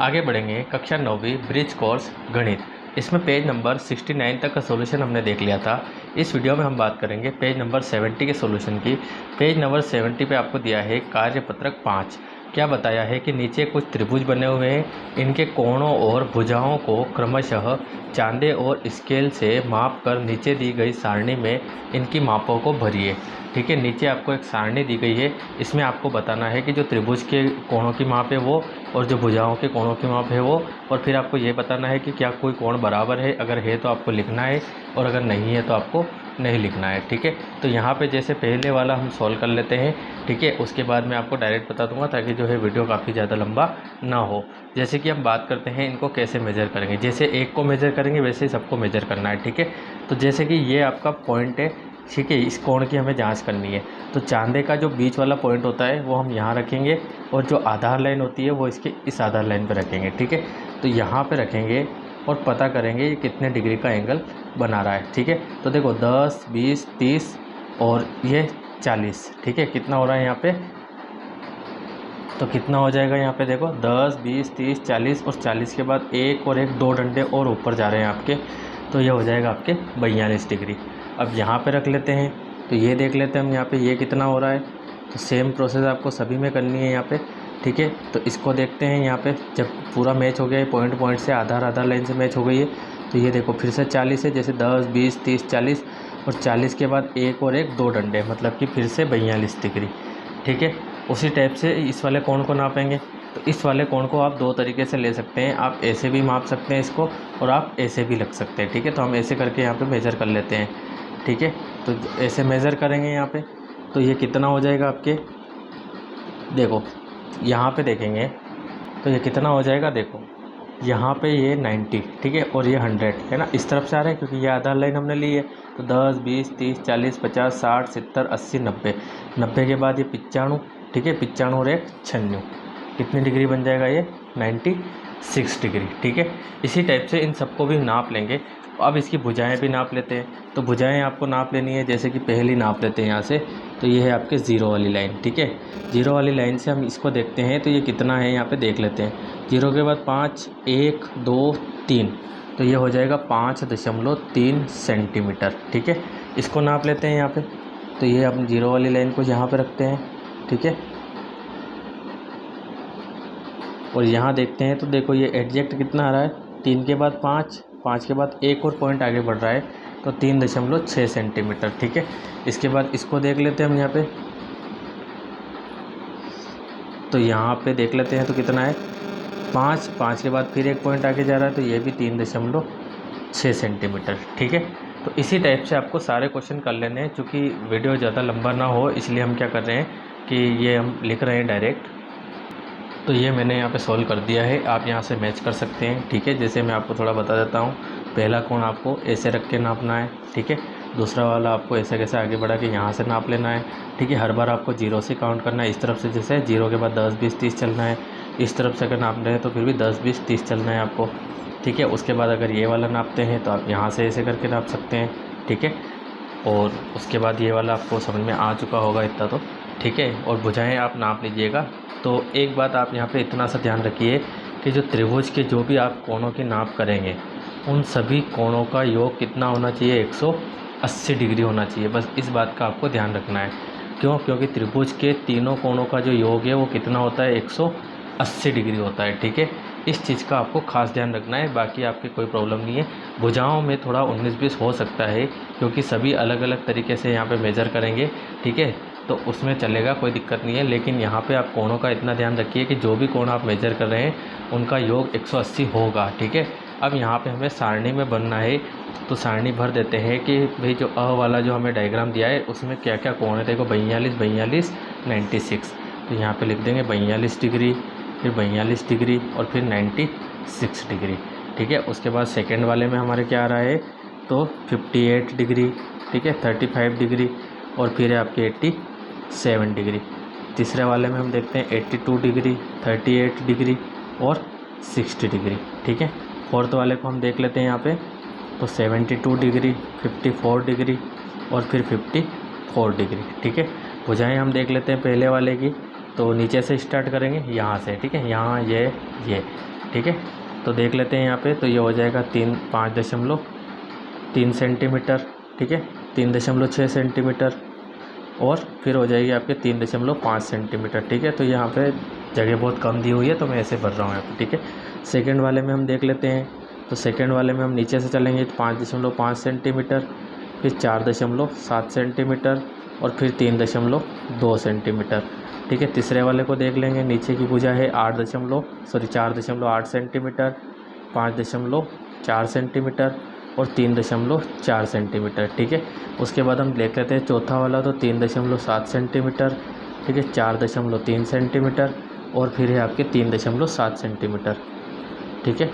आगे बढ़ेंगे कक्षा 9वीं ब्रिज कोर्स गणित। इसमें पेज नंबर 69 तक का सॉल्यूशन हमने देख लिया था। इस वीडियो में हम बात करेंगे पेज नंबर 70 के सॉल्यूशन की। पेज नंबर 70 पे आपको दिया है कार्यपत्रक 5। क्या बताया है कि नीचे कुछ त्रिभुज बने हुए हैं, इनके कोणों और भुजाओं को क्रमशः चांदे और स्केल से माप कर नीचे दी गई सारणी में इनकी मापों को भरिए। ठीक है, नीचे आपको एक सारणी दी गई है, इसमें आपको बताना है कि जो त्रिभुज के कोणों की माप है वो, और जो भुजाओं के कोणों की माप है वो, और फिर आपको ये बताना है कि क्या कोई कोण बराबर है, अगर है तो आपको लिखना है और अगर नहीं है तो आपको नहीं लिखना है। ठीक है, तो यहाँ पे जैसे पहले वाला हम सॉल्व कर लेते हैं। ठीक है, उसके बाद मैं आपको डायरेक्ट बता दूंगा ताकि जो है वीडियो काफ़ी ज़्यादा लंबा ना हो। जैसे कि हम बात करते हैं इनको कैसे मेज़र करेंगे, जैसे एक को मेज़र करेंगे वैसे ही सबको मेज़र करना है। ठीक है, तो जैसे कि ये आपका पॉइंट है, ठीक है, इस कोण की हमें जांच करनी है। तो चांदे का जो बीच वाला पॉइंट होता है वो हम यहाँ रखेंगे, और जो आधार लाइन होती है वो इसके इस आधार लाइन पे रखेंगे। ठीक है, तो यहाँ पे रखेंगे और पता करेंगे ये कितने डिग्री का एंगल बना रहा है। ठीक है, तो देखो 10, 20, 30 और ये 40। ठीक है, कितना हो रहा है यहाँ पे, तो कितना हो जाएगा यहाँ पे देखो 10, 20, 30, 40 और 40 के बाद एक और एक 2 डंडे और ऊपर जा रहे हैं आपके, तो ये हो जाएगा आपके 42 डिग्री। अब यहाँ पे रख लेते हैं, तो ये देख लेते हैं हम यहाँ पे ये कितना हो रहा है। तो सेम प्रोसेस आपको सभी में करनी है यहाँ पे। ठीक है, तो इसको देखते हैं यहाँ पे, जब पूरा मैच हो गया है पॉइंट पॉइंट से, आधार लाइन से मैच हो गई है, तो ये देखो फिर से 40 है, जैसे 10, 20, 30, 40 और 40 के बाद एक और एक 2 डंडे, मतलब कि फिर से 42 डिग्री। ठीक है, उसी टाइप से इस वाले कोण को नापेंगे। तो इस वाले कोण को आप दो तरीके से ले सकते हैं, आप ऐसे भी माप सकते हैं इसको और आप ऐसे भी लग सकते हैं। ठीक है, तो हम ऐसे करके यहाँ पे मेज़र कर लेते हैं। ठीक है, तो ऐसे मेज़र करेंगे यहाँ पे, तो ये कितना हो जाएगा आपके, देखो यहाँ पे देखेंगे तो ये कितना हो जाएगा, देखो यहाँ पे ये 90, ठीक है, और ये 100 है ना, इस तरफ से आ रहा है क्योंकि ये आधार लाइन हमने ली है। तो 10, 20, 30, 40, 50, 60, 70, 80, 90, 90 के बाद ये 95। ठीक है, 95 और एक 96, कितनी डिग्री बन जाएगा ये 96 डिग्री। ठीक है, इसी टाइप से इन सबको भी नाप लेंगे। अब इसकी भुजाएं भी नाप लेते हैं, तो भुजाएं आपको नाप लेनी है, जैसे कि पहली नाप लेते हैं यहाँ से, तो ये है आपके ज़ीरो वाली लाइन। ठीक है, ज़ीरो वाली लाइन से हम इसको देखते हैं, तो ये कितना है यहाँ पे देख लेते हैं। ज़ीरो के बाद 5, 1, 2, 3, तो ये हो जाएगा 5.3 सेंटीमीटर। ठीक है, इसको नाप लेते हैं यहाँ पे, तो ये हम ज़ीरो वाली लाइन को यहाँ पे रखते हैं। ठीक है, और यहाँ देखते हैं, तो देखो ये एग्जैक्ट कितना आ रहा है, 3 के बाद 5, 5 के बाद एक और पॉइंट आगे बढ़ रहा है, तो 3.6 सेंटीमीटर। ठीक है, इसके बाद इसको देख लेते हैं हम यहाँ पे, तो यहाँ पे देख लेते हैं तो कितना है 5, 5 के बाद फिर एक पॉइंट आगे जा रहा है, तो ये भी 3.6 सेंटीमीटर। ठीक है, तो इसी टाइप से आपको सारे क्वेश्चन कर लेने हैं। चूँकि वीडियो ज़्यादा लंबा ना हो इसलिए हम क्या कर रहे हैं कि ये हम लिख रहे हैं डायरेक्ट। तो ये मैंने यहाँ पे सॉल्व कर दिया है, आप यहाँ से मैच कर सकते हैं। ठीक है, जैसे मैं आपको थोड़ा बता देता हूँ, पहला कोण आपको ऐसे रख के नापना है। ठीक है, दूसरा वाला आपको ऐसे कैसे आगे बढ़ा के यहाँ से नाप लेना है। ठीक है, हर बार आपको जीरो से काउंट करना है, इस तरफ से जैसे जीरो के बाद 10, 20, 30 चलना है, इस तरफ से अगर नाप रहे हैं तो फिर भी 10, 20, 30 चलना है आपको। ठीक है, उसके बाद अगर ये वाला नापते हैं तो आप यहाँ से ऐसे करके नाप सकते हैं। ठीक है, और उसके बाद ये वाला आपको समझ में आ चुका होगा इतना तो। ठीक है, और भुजाएं आप नाप लीजिएगा। तो एक बात आप यहाँ पे इतना सा ध्यान रखिए कि जो त्रिभुज के जो भी आप कोणों की नाप करेंगे, उन सभी कोणों का योग कितना होना चाहिए, 180 डिग्री होना चाहिए। बस इस बात का आपको ध्यान रखना है। क्यों, क्योंकि त्रिभुज के तीनों कोणों का जो योग है वो कितना होता है, 180 डिग्री होता है। ठीक है, इस चीज़ का आपको खास ध्यान रखना है, बाकी आपकी कोई प्रॉब्लम नहीं है। भुजाओं में थोड़ा 19-20 हो सकता है क्योंकि सभी अलग अलग तरीके से यहाँ पे मेज़र करेंगे। ठीक है, तो उसमें चलेगा, कोई दिक्कत नहीं है। लेकिन यहाँ पे आप कोणों का इतना ध्यान रखिए कि जो भी कोण आप मेज़र कर रहे हैं उनका योग 180 होगा। ठीक है, अब यहाँ पे हमें सारणी में बनना है, तो सारणी भर देते हैं कि भाई जो अ वाला जो हमें डायग्राम दिया है उसमें क्या क्या कोण है। देखो 42, 42, 96, तो यहाँ पे लिख देंगे 42 डिग्री, फिर 42 डिग्री और फिर 96 डिग्री। ठीक है, उसके बाद सेकेंड वाले में हमारे क्या आ रहा है, तो 58 डिग्री। ठीक है, 35 डिग्री और फिर है आपकी 87 डिग्री। तीसरे वाले में हम देखते हैं 82 डिग्री, 38 डिग्री और 60 डिग्री। ठीक है, फोर्थ वाले को हम देख लेते हैं यहाँ पे, तो 72 डिग्री, 54 डिग्री और फिर 54 डिग्री। ठीक है, भुजाएं हम देख लेते हैं पहले वाले की, तो नीचे से स्टार्ट करेंगे यहाँ से। ठीक है, यहाँ ये, ठीक है। तो देख लेते हैं यहाँ पे, तो ये हो जाएगा 5.3 सेंटीमीटर, ठीक है, 3.6 सेंटीमीटर, और फिर हो जाएगी आपके 3.5 सेंटीमीटर, ठीक है। तो यहाँ पे जगह बहुत कम दी हुई है तो मैं ऐसे भर रहा हूँ यहाँ पे, ठीक है। सेकंड वाले में हम देख लेते हैं, तो सेकंड वाले में हम नीचे से चलेंगे 5.5 सेंटीमीटर, फिर 4.7 सेंटीमीटर, और फिर 3.2 सेंटीमीटर, ठीक है। तीसरे वाले को देख लेंगे, नीचे की भुजा है 4.8 सेंटीमीटर, 5.4 सेंटीमीटर और 3.4 सेंटीमीटर, ठीक है। उसके बाद हम देख लेते हैं चौथा वाला, तो 3.7 सेंटीमीटर, ठीक है, 4.3 सेंटीमीटर, और फिर है आपके 3.7 सेंटीमीटर, ठीक है।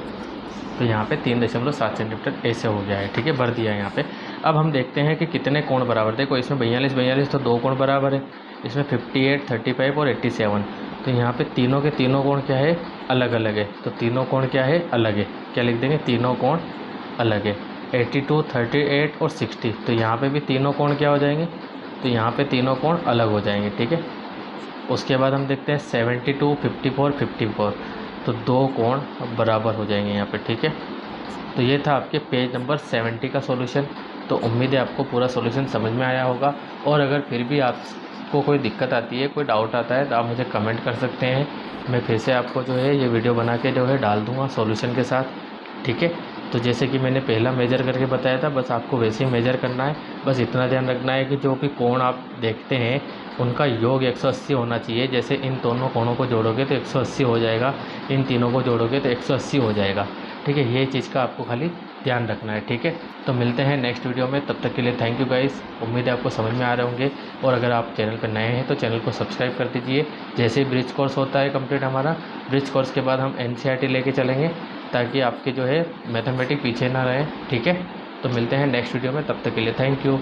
तो यहाँ पे 3.7 सेंटीमीटर ऐसे हो गया है, ठीक है, भर दिया है यहाँ पे। अब हम देखते हैं कि कितने कोण बराबर, देखो इसमें 42 तो 2 कोण बराबर है, इसमें 58, 35 और 87। तो यहाँ पे तीनों के तीनों कोण क्या है, अलग अलग है। तो तीनों कोण क्या है, अलग है, क्या लिख देंगे, तीनों कोण अलग है, 82, 38 और 60। तो यहाँ पे भी तीनों कोण क्या हो जाएंगे, तो यहाँ पे तीनों कोण अलग हो जाएंगे, ठीक है। उसके बाद हम देखते हैं 72, 54, 54। तो 2 कोण बराबर हो जाएंगे यहाँ पे, ठीक है। तो ये था आपके पेज नंबर 70 का सॉल्यूशन। तो उम्मीद है आपको पूरा सॉल्यूशन समझ में आया होगा, और अगर फिर भी आपको कोई दिक्कत आती है, कोई डाउट आता है, तो आप मुझे कमेंट कर सकते हैं। मैं फिर से आपको जो है ये वीडियो बना के जो है डाल दूँगा सॉल्यूशन के साथ, ठीक है। तो जैसे कि मैंने पहला मेजर करके बताया था, बस आपको वैसे ही मेजर करना है। बस इतना ध्यान रखना है कि जो भी कोण आप देखते हैं उनका योग 180 होना चाहिए। जैसे इन दोनों कोणों को जोड़ोगे तो 180 हो जाएगा, इन तीनों को जोड़ोगे तो 180 हो जाएगा, ठीक है। ये चीज़ का आपको खाली ध्यान रखना है, ठीक है। तो मिलते हैं नेक्स्ट वीडियो में, तब तक के लिए थैंक यू गाइस। उम्मीद है आपको समझ में आ रहे होंगे, और अगर आप चैनल पर नए हैं तो चैनल को सब्सक्राइब कर दीजिए। जैसे ही ब्रिज कोर्स होता है कंप्लीट हमारा, ब्रिज कोर्स के बाद हम NCERT लेके चलेंगे, ताकि आपके जो है मैथमेटिक्स पीछे ना रहे, ठीक है। तो मिलते हैं नेक्स्ट वीडियो में, तब तक के लिए थैंक यू।